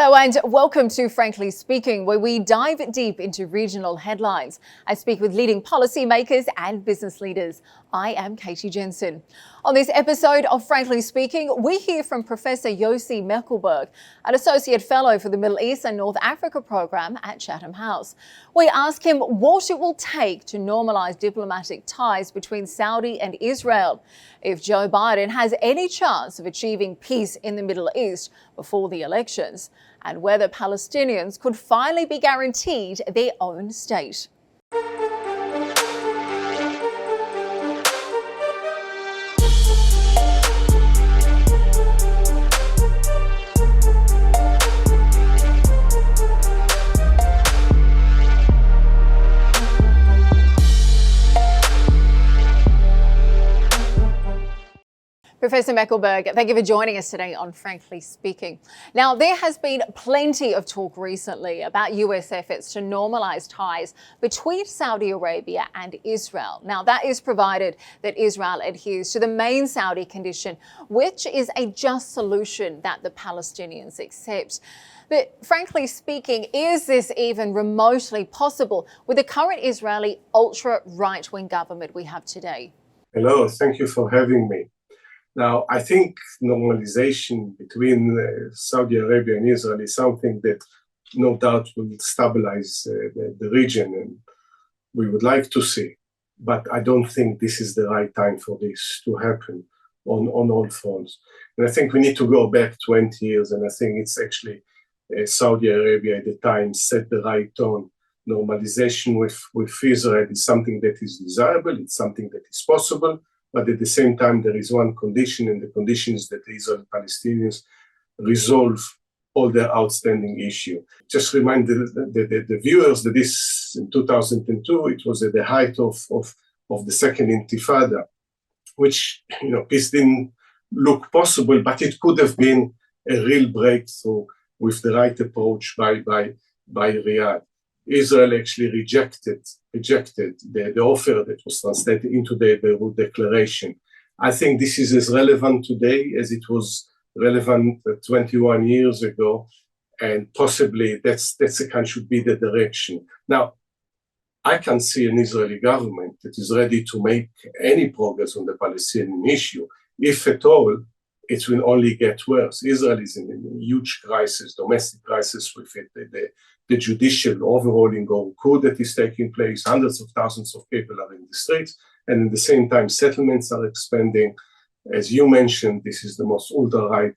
Hello and welcome to Frankly Speaking, where we dive deep into regional headlines. I speak with leading policymakers and business leaders. I am Katie Jensen. On this episode of Frankly Speaking, we hear from Professor Yossi Mekelberg, an Associate Fellow for the Middle East and North Africa Program at Chatham House. We ask him what it will take to normalise diplomatic ties between Saudi and Israel, if Joe Biden has any chance of achieving peace in the Middle East before the elections, and whether Palestinians could finally be guaranteed their own state. Professor Mekelberg, thank you for joining us today on Frankly Speaking. Now, there has been plenty of talk recently about US efforts to normalise ties between Saudi Arabia and Israel. Now, that is provided that Israel adheres to the main Saudi condition, which is a just solution that the Palestinians accept. But frankly speaking, is this even remotely possible with the current Israeli ultra-right-wing government we have today? Hello, thank you for having me. Now, I think normalization between Saudi Arabia and Israel is something that no doubt will stabilize the region, and we would like to see. But I don't think this is the right time for this to happen on all fronts. And I think we need to go back 20 years, and I think it's actually Saudi Arabia at the time set the right tone. Normalization with Israel is something that is desirable, it's something that is possible. But at the same time, there is one condition, and the condition is that the Israeli Palestinians resolve all their outstanding issues. Just remind the viewers that this, in 2002, it was at the height of the Second Intifada, which, peace didn't look possible, but it could have been a real breakthrough with the right approach by Riyadh. Israel actually rejected the offer that was translated into the Beirut Declaration. I think this is as relevant today as it was relevant 21 years ago, and possibly that's should be the direction. Now, I can see an Israeli government that is ready to make any progress on the Palestinian issue. If at all, it will only get worse. Israel is in a huge crisis, domestic crisis with it. The judicial overhauling or coup that is taking place, hundreds of thousands of people are in the streets, and at the same time, settlements are expanding. As you mentioned, this is the most ultra-right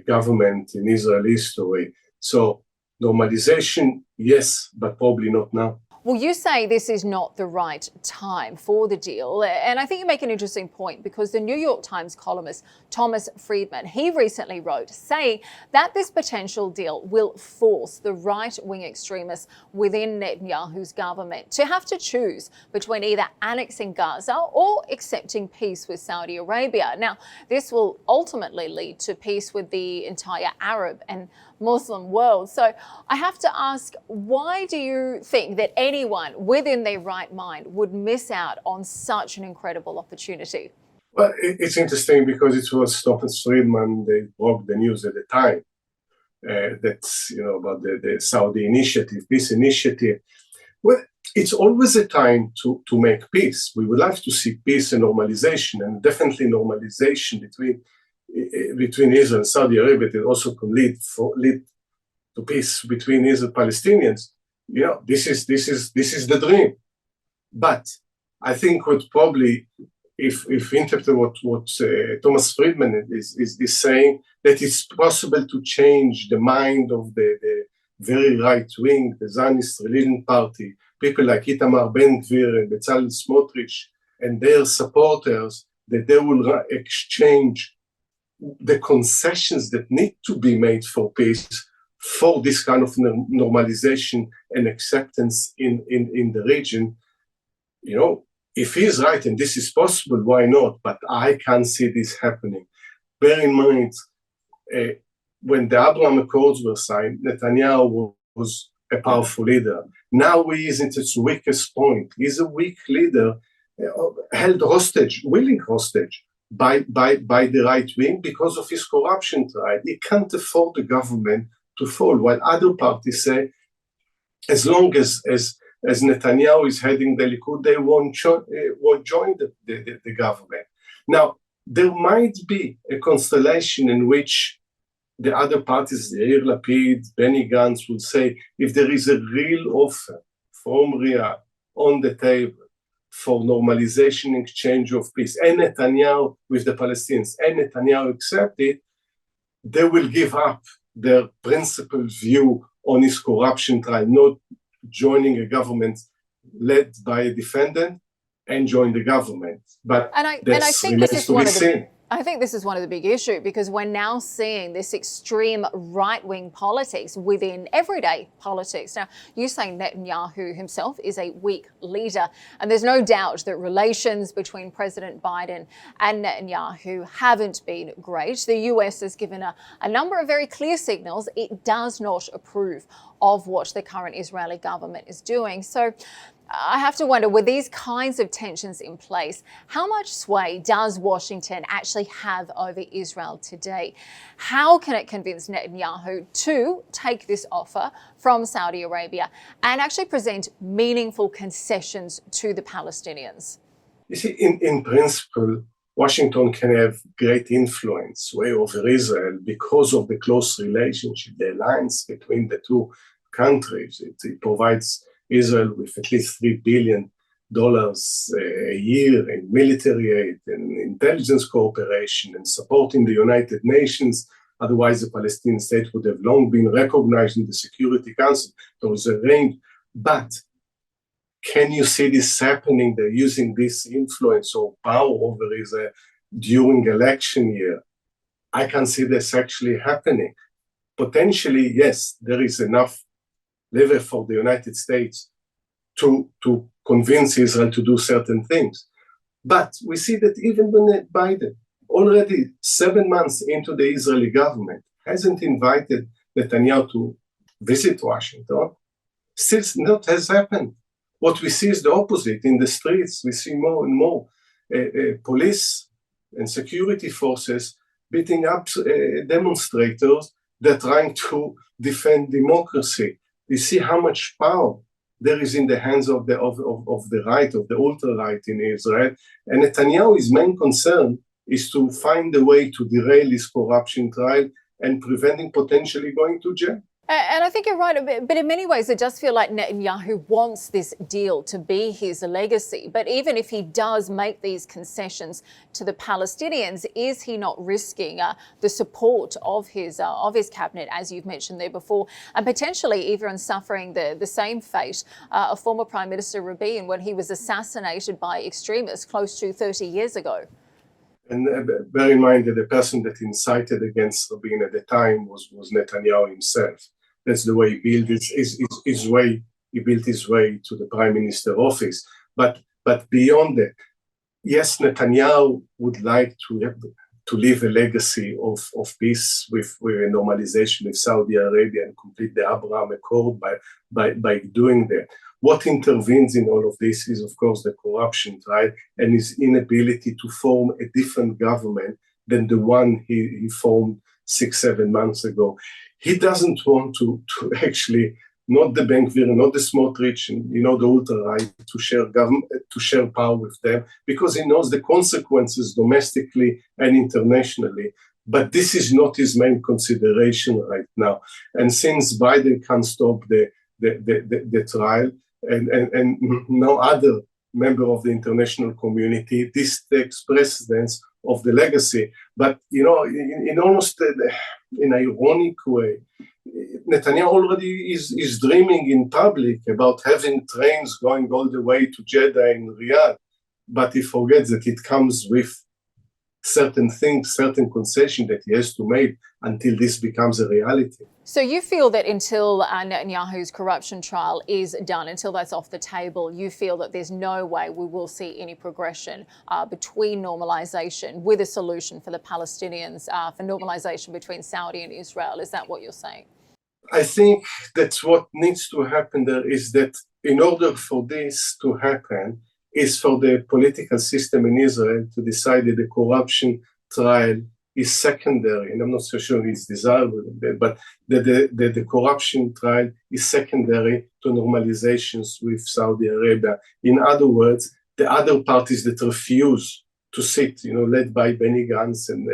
government in Israel history. So normalization, yes, but probably not now. Well, you say this is not the right time for the deal. And I think you make an interesting point, because the New York Times columnist Thomas Friedman, he recently wrote saying that this potential deal will force the right-wing extremists within Netanyahu's government to have to choose between either annexing Gaza or accepting peace with Saudi Arabia. Now, this will ultimately lead to peace with the entire Arab and Muslim world. So I have to ask, why do you think that anyone within their right mind would miss out on such an incredible opportunity? Well, it's interesting because it was Thomas Friedman, they broke the news at the time that's, about the Saudi initiative, peace initiative. Well, it's always a time to make peace. We would like to see peace and normalization, and definitely normalization between Israel and Saudi Arabia that also can lead to peace between Israel and Palestinians. This is the dream. But I think what probably, if interpret what Thomas Friedman is saying, that it's possible to change the mind of the very right wing, the Zionist religion party, people like Itamar Ben-Gvir and Bezalel Smotrich and their supporters, that they will exchange the concessions that need to be made for peace for this kind of normalization and acceptance in the region. If he's right and this is possible, why not? But I can't see this happening. Bear in mind, when the Abraham Accords were signed, Netanyahu was a powerful leader. Now he is at his weakest point. He's a weak leader, held hostage, willing hostage by the right wing because of his corruption trial. He can't afford the government to fall, while other parties say, as long as Netanyahu is heading the Likud, they won't join the government. Now, there might be a constellation in which the other parties, Yair Lapid, Benny Gantz, would say, if there is a real offer from Riyadh on the table for normalization and exchange of peace, and Netanyahu with the Palestinians, and Netanyahu accept it, they will give up their principled view on his corruption trial, not joining a government led by a defendant and join the government. But I think this is I think this is one of the big issues, because we're now seeing this extreme right-wing politics within everyday politics. Now, you say Netanyahu himself is a weak leader, and there's no doubt that relations between President Biden and Netanyahu haven't been great. The US has given a number of very clear signals it does not approve of what the current Israeli government is doing. So I have to wonder, with these kinds of tensions in place, how much sway does Washington actually have over Israel today? How can it convince Netanyahu to take this offer from Saudi Arabia and actually present meaningful concessions to the Palestinians? You see, in principle, Washington can have great influence way over Israel because of the close relationship, the alliance between the two countries. It provides Israel with at least $3 billion a year in military aid and intelligence cooperation and supporting the United Nations. Otherwise, the Palestinian state would have long been recognized in the Security Council. There was a range. But can you see this happening? They're using this influence or power over Israel during election year. I can see this actually happening. Potentially, yes, there is enough lever for the United States to convince Israel to do certain things. But we see that even when Biden, already 7 months into the Israeli government, hasn't invited Netanyahu to visit Washington, still not has happened. What we see is the opposite. In the streets, we see more and more police and security forces beating up demonstrators that are trying to defend democracy. You see how much power there is in the hands of the right, of the ultra-right in Israel. And Netanyahu's main concern is to find a way to derail his corruption trial and prevent him potentially going to jail. And I think you're right, but in many ways it does feel like Netanyahu wants this deal to be his legacy. But even if he does make these concessions to the Palestinians, is he not risking the support of his cabinet, as you've mentioned there before, and potentially even suffering the same fate of former Prime Minister Rabin when he was assassinated by extremists close to 30 years ago? And bear in mind that the person that incited against Rabin at the time was Netanyahu himself. That's the way he built his way. He built his way to the prime minister office. But beyond that, yes, Netanyahu would like to leave a legacy of peace with normalization with Saudi Arabia and complete the Abraham Accord by doing that. What intervenes in all of this is, of course, the corruption trial and his inability to form a different government than the one he formed 6-7 months ago. He doesn't want to actually, not the Ben-Gvir, not the Smotrich, and the ultra-right, to share power with them, because he knows the consequences domestically and internationally. But this is not his main consideration right now. And since Biden can't stop the trial, and no other member of the international community, this takes precedence of the legacy. But in almost an ironic way, Netanyahu already is dreaming in public about having trains going all the way to Jeddah and Riyadh, but he forgets that it comes with certain things, certain concessions that he has to make until this becomes a reality. So you feel that until Netanyahu's corruption trial is done, until that's off the table, you feel that there's no way we will see any progression between normalization with a solution for the Palestinians, for normalization between Saudi and Israel. Is that what you're saying? I think that's what needs to happen there, is that in order for this to happen, is for the political system in Israel to decide that the corruption trial is secondary, and I'm not so sure it's desirable, but the corruption trial is secondary to normalizations with Saudi Arabia. In other words, the other parties that refuse to sit, led by Benny Gantz and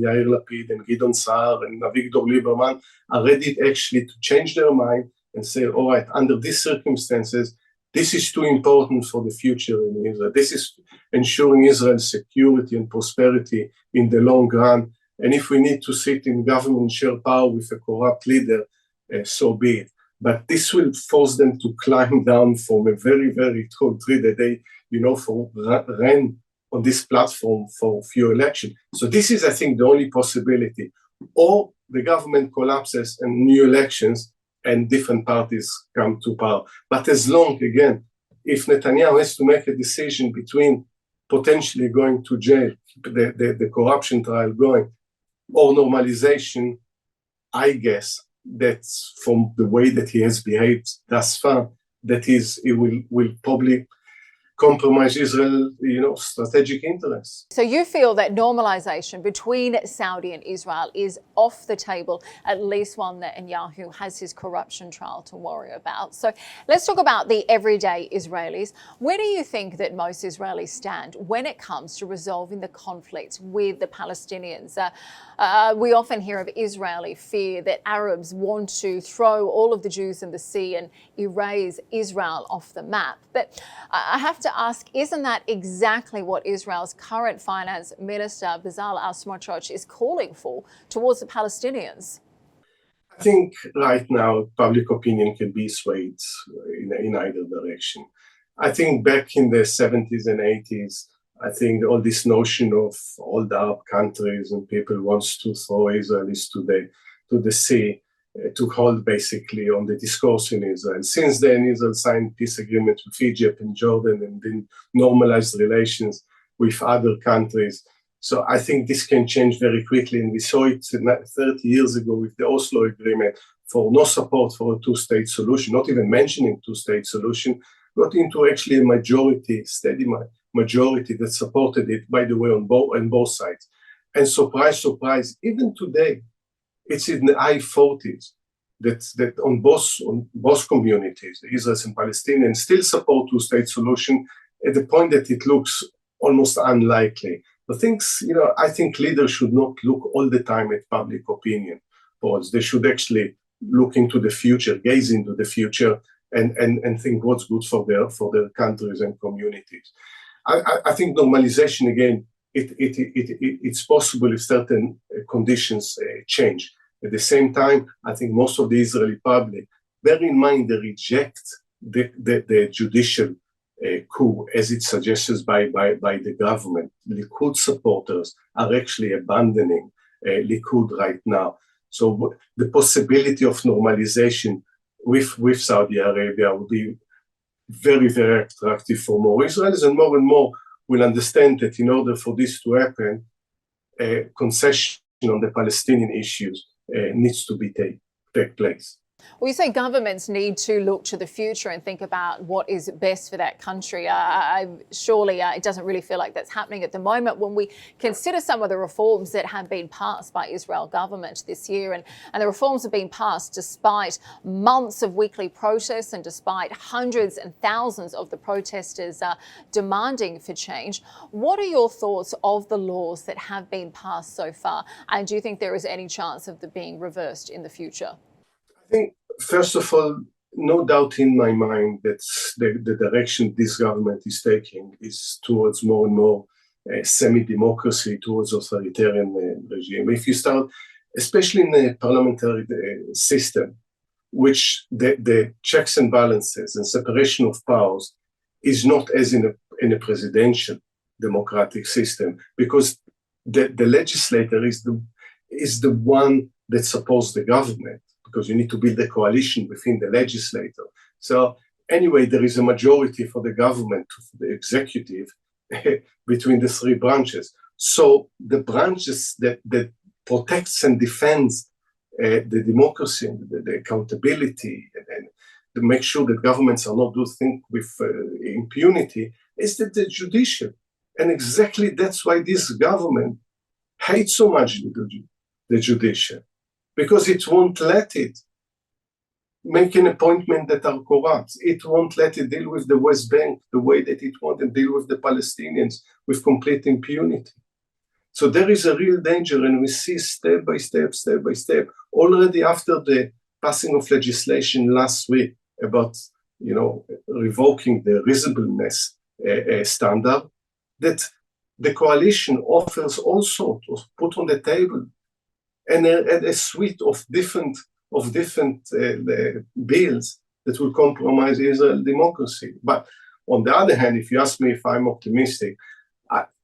Yair Lapid and Gideon Sa'ar and Avigdor Lieberman, are ready actually to change their mind and say, all right, under these circumstances, this is too important for the future in Israel. This is ensuring Israel's security and prosperity in the long run. And if we need to sit in government share power with a corrupt leader, so be it. But this will force them to climb down from a very, very tall tree that they, ran on this platform for few elections. So this is, I think, the only possibility. Or the government collapses and new elections and different parties come to power. But as long, again, if Netanyahu has to make a decision between potentially going to jail, the corruption trial going, or normalization, I guess that's from the way that he has behaved thus far, that he will probably compromise Israel, strategic interests. So you feel that normalization between Saudi and Israel is off the table, at least while Netanyahu has his corruption trial to worry about. So let's talk about the everyday Israelis. Where do you think that most Israelis stand when it comes to resolving the conflict with the Palestinians? We often hear of Israeli fear that Arabs want to throw all of the Jews in the sea and erase Israel off the map. But I have to ask, isn't that exactly what Israel's current finance minister, Bezalel Smotrich, is calling for towards the Palestinians? I think right now public opinion can be swayed in either direction. I think back in the 70s and 80s, I think all this notion of all the Arab countries and people wants to throw Israelis to the sea took hold basically on the discourse in Israel. Since then, Israel signed peace agreements with Egypt and Jordan and then normalized relations with other countries. So I think this can change very quickly, and we saw it 30 years ago with the Oslo Agreement for no support for a two-state solution, not even mentioning two-state solution, got into actually a majority, steady majority that supported it, by the way, on both sides. And surprise, surprise, even today, it's in the high 40s that on both communities, the Israelis and Palestinians, still support two-state solution at the point that it looks almost unlikely. The things, I think leaders should not look all the time at public opinion polls. They should actually look into the future, gaze into the future, and think what's good for their countries and communities. I think normalization, again, it's possible if certain conditions change. At the same time, I think most of the Israeli public, bear in mind, they reject the judicial coup as it suggests by the government. Likud supporters are actually abandoning Likud right now. So the possibility of normalization with Saudi Arabia would be very, very attractive for more Israelis, and more will understand that in order for this to happen, concession on the Palestinian issues needs to take place. Well, you say governments need to look to the future and think about what is best for that country. Surely it doesn't really feel like that's happening at the moment when we consider some of the reforms that have been passed by Israel government this year. And the reforms have been passed despite months of weekly protests and despite hundreds and thousands of the protesters demanding for change. What are your thoughts of the laws that have been passed so far? And do you think there is any chance of them being reversed in the future? I think, first of all, no doubt in my mind that the direction this government is taking is towards more and more semi-democracy, towards authoritarian regime. If you start, especially in the parliamentary system, which the checks and balances and separation of powers is not as in a presidential democratic system, because the legislator is the one that supports the government, because you need to build a coalition within the legislator. So anyway, there is a majority for the government, for the executive, between the three branches. So the branches that protects and defends the democracy and the accountability and to make sure that governments are not do things with impunity is the judicial. And exactly that's why this government hate so much the judiciary because it won't let it make an appointment that are corrupt. It won't let it deal with the West Bank the way that it wanted to deal with the Palestinians with complete impunity. So there is a real danger, and we see step by step, already after the passing of legislation last week about, revoking the reasonableness standard, that the coalition offers all sorts of put on the table and a suite of different bills that will compromise Israel democracy. But on the other hand, if you ask me if I'm optimistic,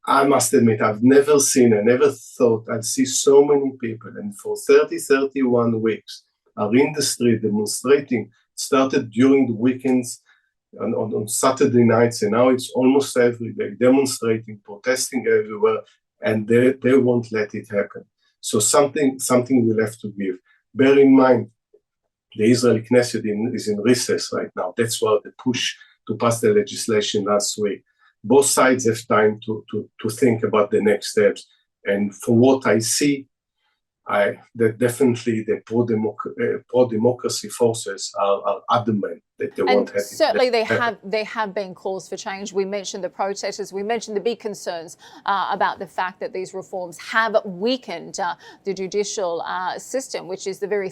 I must admit, I never thought I'd see so many people, and for 31 weeks are in the street demonstrating. Started during the weekends on Saturday nights, and now it's almost every day, demonstrating, protesting everywhere, and they won't let it happen. So something we'll have to give. Bear in mind, the Israeli Knesset is in recess right now. That's why the push to pass the legislation last week. Both sides have time to think about the next steps. And from what I see, that definitely the pro-democracy forces are adamant that they won't have it. Certainly there have been calls for change. We mentioned the protesters. We mentioned the big concerns about the fact that these reforms have weakened the judicial system, which is the very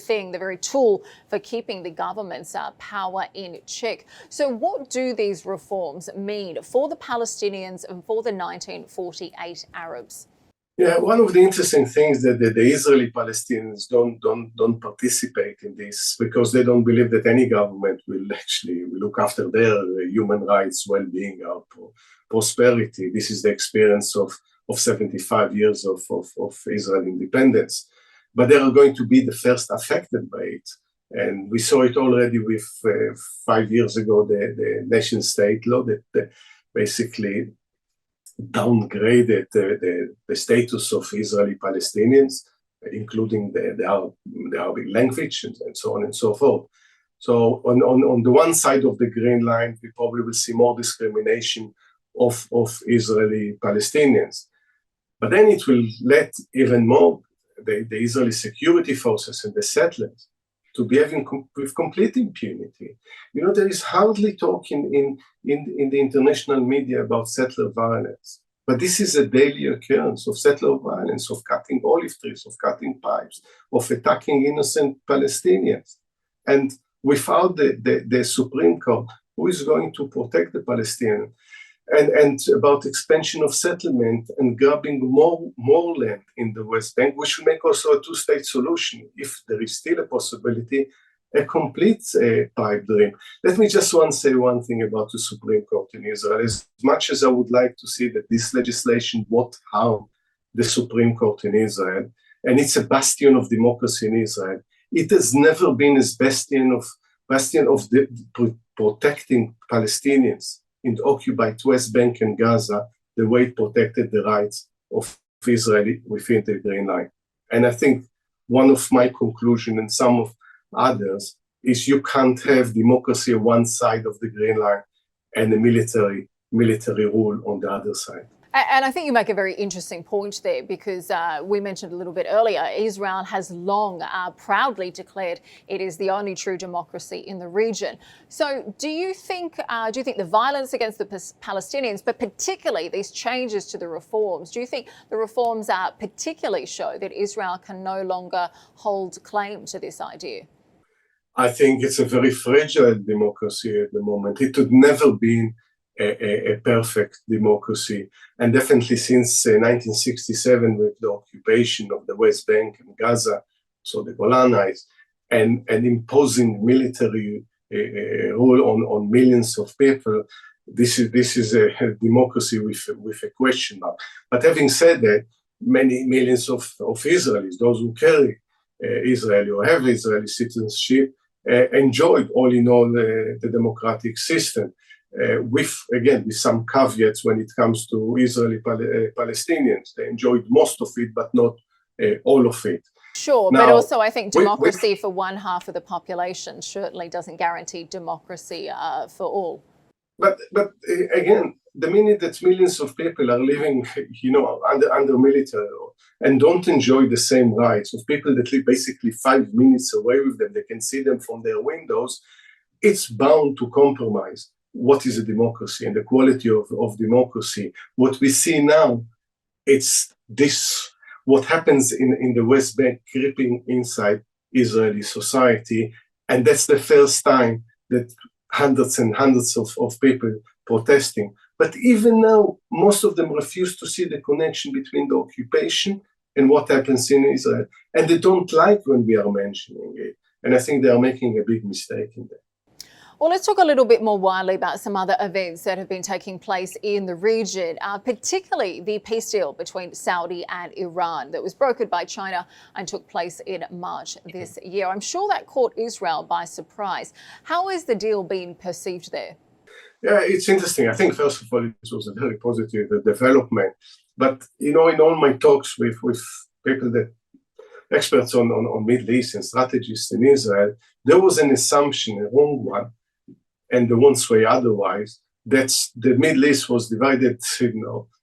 tool for keeping the government's power in check. So what do these reforms mean for the Palestinians and for the 1948 Arabs? Yeah, one of the interesting things that the Israeli Palestinians don't participate in this because they don't believe that any government will actually look after their human rights, well-being, or prosperity. This is the experience of 75 years of Israel independence. But they are going to be the first affected by it. And we saw it already with 5 years ago, the nation state law that basically downgraded the status of Israeli Palestinians, including the Arabic language and so on and so forth. So on the one side of the green line, we probably will see more discrimination of Israeli Palestinians. But then it will let even more the Israeli security forces and the settlers to be having with complete impunity. There is hardly talking in the international media about settler violence. But this is a daily occurrence of settler violence, of cutting olive trees, of cutting pipes, of attacking innocent Palestinians. And without the Supreme Court, who is going to protect the Palestinians? And about expansion of settlement and grabbing more land in the West Bank, we should make also a two-state solution, if there is still a possibility, a complete pipe dream. Let me just say one thing about the Supreme Court in Israel. As much as I would like to see that this legislation won't harm the Supreme Court in Israel, and it's a bastion of democracy in Israel, it has never been as bastion of protecting Palestinians in the occupied West Bank and Gaza, the way it protected the rights of Israel within the Green Line. And I think one of my conclusions and some of others is you can't have democracy on one side of the Green Line and a military rule on the other side. And I think you make a very interesting point there because we mentioned a little bit earlier, Israel has long proudly declared it is the only true democracy in the region. So do you think the violence against the Palestinians, but particularly these changes to the reforms, do you think the reforms particularly show that Israel can no longer hold claim to this idea? I think it's a very fragile democracy at the moment. It had never been a perfect democracy. And definitely since 1967, with the occupation of the West Bank and Gaza, so the Golan Heights, and imposing military rule on millions of people, this is a democracy with a question mark. But having said that, many millions of Israelis, those who carry Israeli or have Israeli citizenship, enjoyed all in all the democratic system. With some caveats when it comes to Israeli Palestinians. They enjoyed most of it, but not all of it. Sure, now, but also I think democracy for one half of the population certainly doesn't guarantee democracy for all. But again, the minute that millions of people are living, under military rule, and don't enjoy the same rights of people that live basically 5 minutes away with them, they can see them from their windows, it's bound to compromise what is a democracy and the quality of democracy. What we see now, it's this, what happens in the West Bank creeping inside Israeli society. And that's the first time that hundreds and hundreds of people protesting. But even now, most of them refuse to see the connection between the occupation and what happens in Israel. And they don't like when we are mentioning it. And I think they are making a big mistake in that. Well, let's talk a little bit more widely about some other events that have been taking place in the region, particularly the peace deal between Saudi and Iran that was brokered by China and took place in March this year. I'm sure that caught Israel by surprise. How is the deal being perceived there? Yeah, it's interesting. I think, first of all, it was a very positive development. But, in all my talks with people that experts on Middle East and strategists in Israel, there was an assumption, a wrong one, and the one way otherwise, that the Middle East was divided,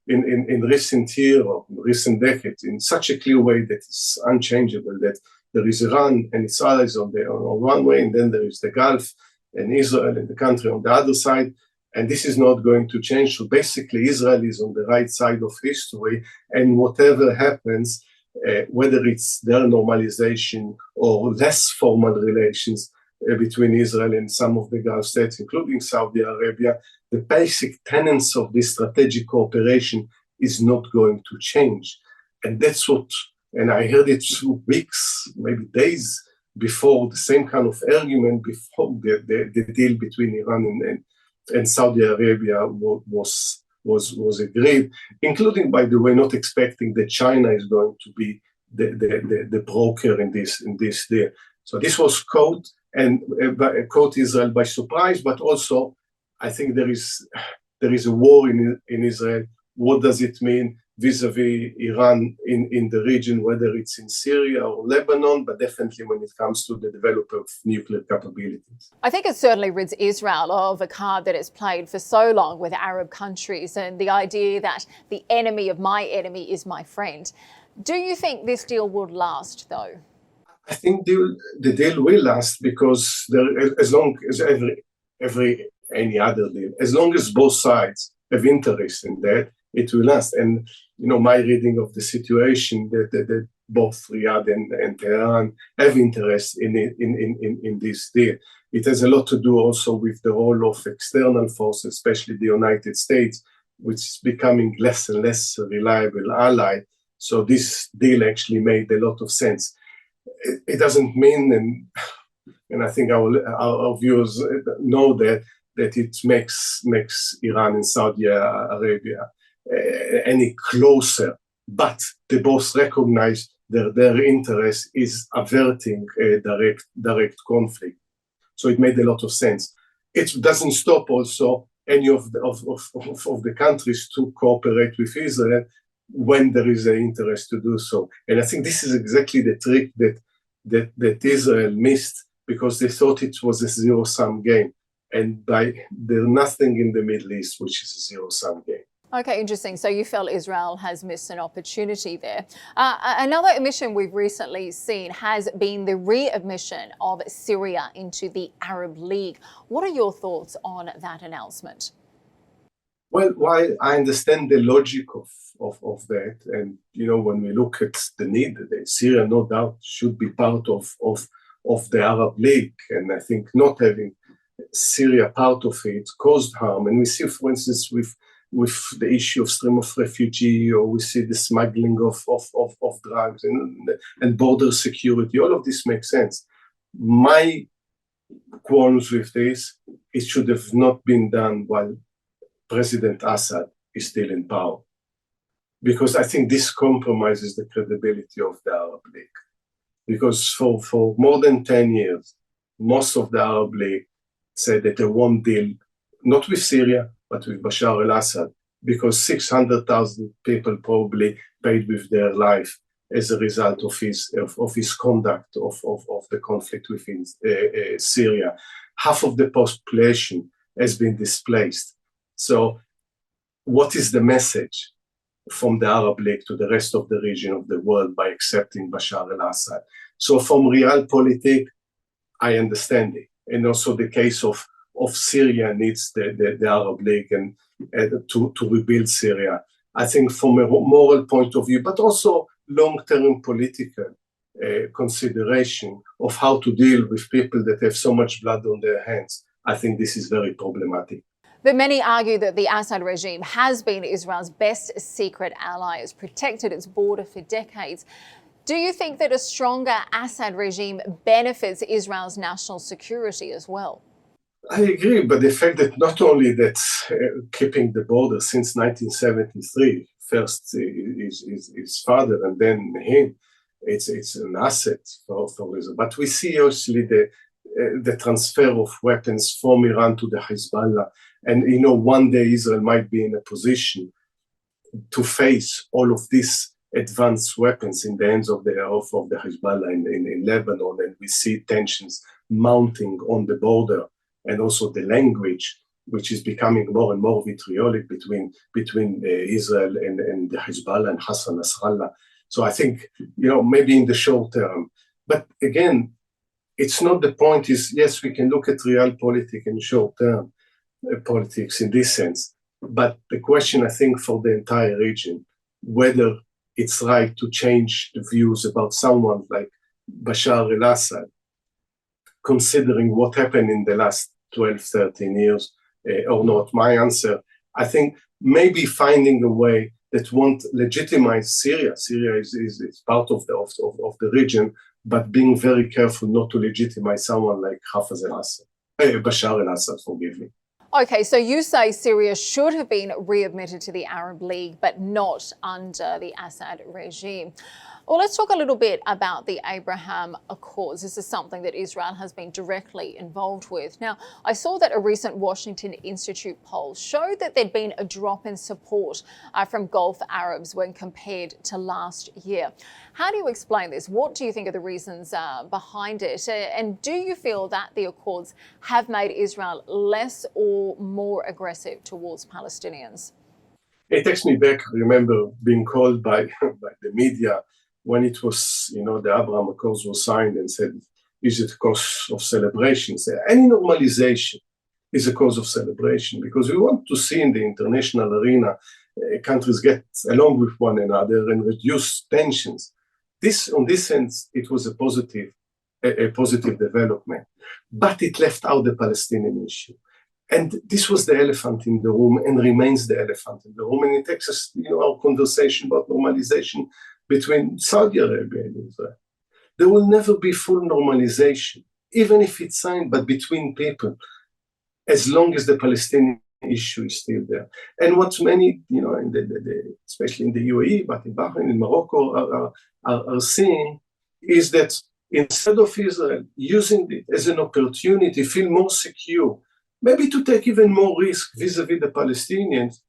in recent year or recent decades in such a clear way that it's unchangeable, that there is Iran and its allies on one way, and then there is the Gulf and Israel and the country on the other side, and this is not going to change. So basically, Israel is on the right side of history, and whatever happens, whether it's their normalization or less formal relations between Israel and some of the Gulf states, including Saudi Arabia, the basic tenets of this strategic cooperation is not going to change. And that's what, and I heard it weeks, maybe days before the same kind of argument, before the deal between Iran and Saudi Arabia was agreed, including, by the way, not expecting that China is going to be the broker in this deal. So this was caught Israel by surprise, but also I think there is a war in Israel. What does it mean vis-a-vis Iran in the region, whether it's in Syria or Lebanon, but definitely when it comes to the development of nuclear capabilities? I think it certainly rids Israel of a card that it's played for so long with Arab countries and the idea that the enemy of my enemy is my friend. Do you think this deal will last, though? I think the deal will last because as long as any other deal, as long as both sides have interest in that, it will last. And my reading of the situation that both Riyadh and Tehran have interest in this deal. It has a lot to do also with the role of external forces, especially the United States, which is becoming less and less a reliable ally. So this deal actually made a lot of sense. It doesn't mean, and I think our viewers know that it makes Iran and Saudi Arabia any closer, but they both recognize that their interest is averting a direct conflict. So it made a lot of sense. It doesn't stop also any of the countries to cooperate with Israel when there is an interest to do so. And I think this is exactly the trick that Israel missed, because they thought it was a zero-sum game. And there's nothing in the Middle East which is a zero-sum game. Okay, interesting. So you felt Israel has missed an opportunity there. Another admission we've recently seen has been the readmission of Syria into the Arab League. What are your thoughts on that announcement? Well, while I understand the logic of that, and when we look at the need, Syria no doubt should be part of the Arab League, and I think not having Syria part of it caused harm. And we see, for instance, with the issue of stream of refugee, or we see the smuggling of drugs and border security. All of this makes sense. My qualms with this, it should have not been done while President Assad is still in power, because I think this compromises the credibility of the Arab League. Because for more than 10 years, most of the Arab League said that they won't deal, not with Syria, but with Bashar al-Assad, because 600,000 people probably paid with their life as a result of his conduct of the conflict within Syria. Half of the population has been displaced. So what is the message? from the Arab League to the rest of the region of the world by accepting Bashar al-Assad. So from realpolitik, I understand it. And also the case of Syria needs the Arab League and to rebuild Syria. I think from a moral point of view, but also long-term political consideration of how to deal with people that have so much blood on their hands, I think this is very problematic. But many argue that the Assad regime has been Israel's best secret ally. It's protected its border for decades. Do you think that a stronger Assad regime benefits Israel's national security as well? I agree, but the fact that not only that keeping the border since 1973, first his father and then him, it's an asset for Israel. But we see actually the transfer of weapons from Iran to the Hezbollah. And, one day Israel might be in a position to face all of these advanced weapons in the hands of the Hezbollah in Lebanon. And we see tensions mounting on the border, and also the language, which is becoming more and more vitriolic between Israel and the Hezbollah and Hassan Nasrallah. So I think, maybe in the short term. But again, it's not the point is, yes, we can look at realpolitik and short-term politics in this sense. But the question, I think, for the entire region, whether it's right to change the views about someone like Bashar al-Assad, considering what happened in the last 12, 13 years or not. My answer, I think maybe finding a way that won't legitimize Syria. Syria is part of the region, but being very careful not to legitimize someone like Bashar al-Assad, forgive me. Okay, so you say Syria should have been readmitted to the Arab League, but not under the Assad regime. Well, let's talk a little bit about the Abraham Accords. This is something that Israel has been directly involved with. Now, I saw that a recent Washington Institute poll showed that there'd been a drop in support from Gulf Arabs when compared to last year. How do you explain this? What do you think are the reasons behind it? And do you feel that the Accords have made Israel less or more aggressive towards Palestinians? It takes me back, I remember being called by the media when it was, the Abraham Accords was signed and said, is it a cause of celebration? Any normalization is a cause of celebration because we want to see in the international arena countries get along with one another and reduce tensions. On this sense, it was a positive development, but it left out the Palestinian issue. And this was the elephant in the room and remains the elephant in the room. And it takes us, our conversation about normalization between Saudi Arabia and Israel. There will never be full normalization, even if it's signed, but between people, as long as the Palestinian issue is still there. And what many, especially in the UAE, but in Bahrain, in Morocco, are seeing is that instead of Israel using it as an opportunity, feel more secure, maybe to take even more risk vis-a-vis the Palestinians,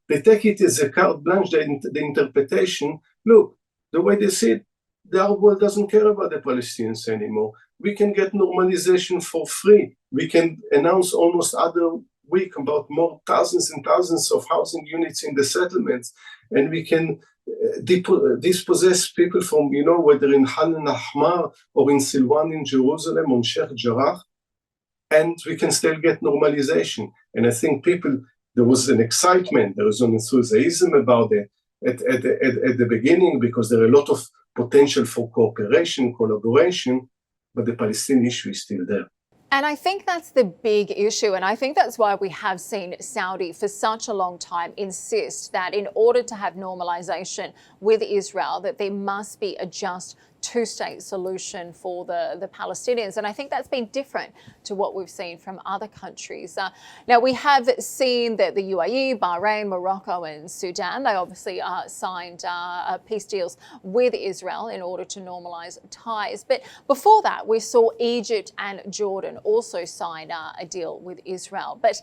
they take it as a carte blanche, the interpretation, look, the way they see it, the Arab world doesn't care about the Palestinians anymore. We can get normalization for free. We can announce almost other week about more thousands and thousands of housing units in the settlements, and we can dispossess people from, whether in Khan al-Ahmar or in Silwan in Jerusalem, on Sheikh Jarrah, and we can still get normalization. And I think there was an excitement, there was an enthusiasm about it at the beginning because there are a lot of potential for cooperation, collaboration, but the Palestinian issue is still there. And I think that's the big issue. And I think that's why we have seen Saudi for such a long time insist that in order to have normalization with Israel, that there must be a just two-state solution for the Palestinians. And I think that's been different to what we've seen from other countries. Now, we have seen that the UAE, Bahrain, Morocco and Sudan, they obviously signed peace deals with Israel in order to normalize ties. But before that, we saw Egypt and Jordan also sign a deal with Israel. But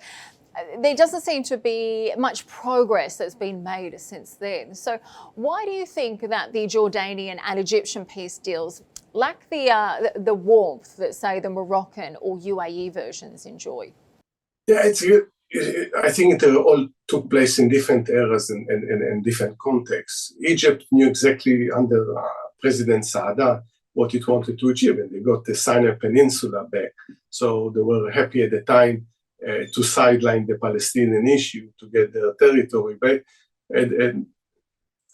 there doesn't seem to be much progress that's been made since then. So why do you think that the Jordanian and Egyptian peace deals lack the warmth that, say, the Moroccan or UAE versions enjoy? Yeah, I think it all took place in different eras and different contexts. Egypt knew exactly under President Saada what it wanted to achieve, and they got the Sinai Peninsula back. So they were happy at the time to sideline the Palestinian issue, to get their territory back. And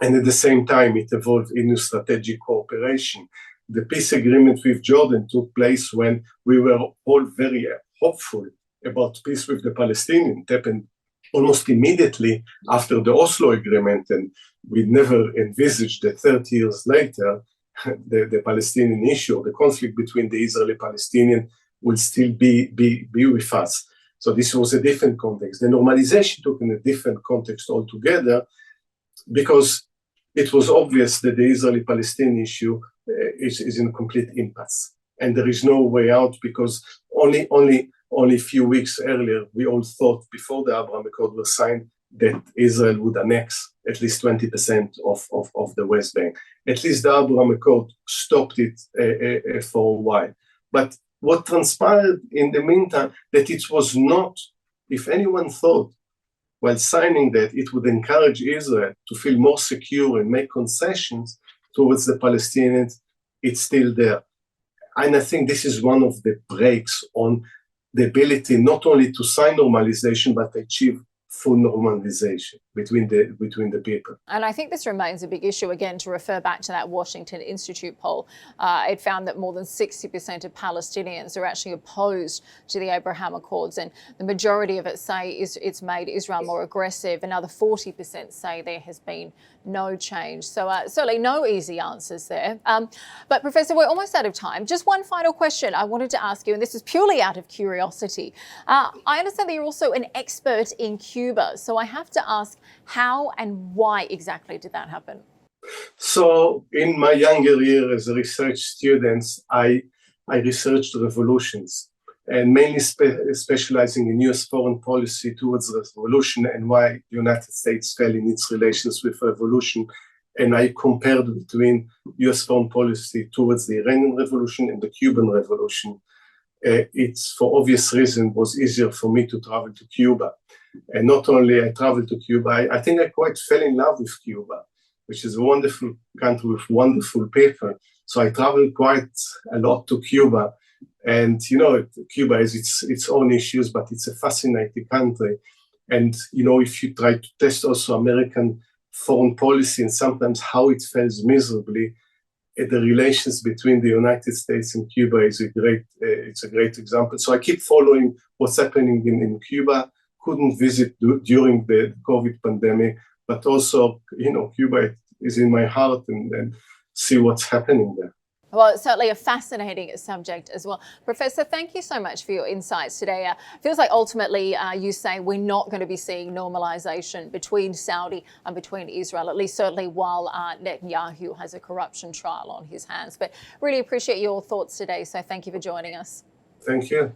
at the same time, it evolved into strategic cooperation. The peace agreement with Jordan took place when we were all very hopeful about peace with the Palestinians. It happened almost immediately after the Oslo Agreement, and we never envisaged that 30 years later, the Palestinian issue, the conflict between the Israeli-Palestinian will still be with us. So this was a different context. The normalization took in a different context altogether, because it was obvious that the Israeli-Palestinian issue is in a complete impasse. And there is no way out, because only a few weeks earlier, we all thought, before the Abraham Accord was signed, that Israel would annex at least 20% of the West Bank. At least the Abraham Accord stopped it for a while. But what transpired in the meantime, that it was not, if anyone thought, while signing that, it would encourage Israel to feel more secure and make concessions towards the Palestinians, it's still there. And I think this is one of the breaks on the ability not only to sign normalization, but achieve full normalization between the people. And I think this remains a big issue. Again, to refer back to that Washington Institute poll, it found that more than 60% of Palestinians are actually opposed to the Abraham Accords, and the majority of it say it's made Israel more aggressive. Another 40% say there has been no change. So certainly no easy answers there. But Professor, we're almost out of time. Just one final question I wanted to ask you, and this is purely out of curiosity. I understand that you're also an expert in Cuba. So I have to ask, how and why exactly did that happen? So in my younger years as a research student, I researched revolutions, and mainly specializing in US foreign policy towards revolution and why the United States fell in its relations with revolution. And I compared between US foreign policy towards the Iranian Revolution and the Cuban Revolution. It's, for obvious reason, was easier for me to travel to Cuba. And not only I traveled to Cuba, I think I quite fell in love with Cuba, which is a wonderful country with wonderful people. So I traveled quite a lot to Cuba. And, you know, Cuba has its own issues, but it's a fascinating country. And, you know, if you try to test also American foreign policy and sometimes how it fails miserably, the relations between the United States and Cuba is a great example. So I keep following what's happening in Cuba. Couldn't visit during the COVID pandemic, but also, you know, Cuba is in my heart, and see what's happening there. Well, it's certainly a fascinating subject as well. Professor, thank you so much for your insights today. Feels like ultimately you say we're not going to be seeing normalization between Saudi and between Israel, at least certainly while Netanyahu has a corruption trial on his hands. But really appreciate your thoughts today. So thank you for joining us. Thank you.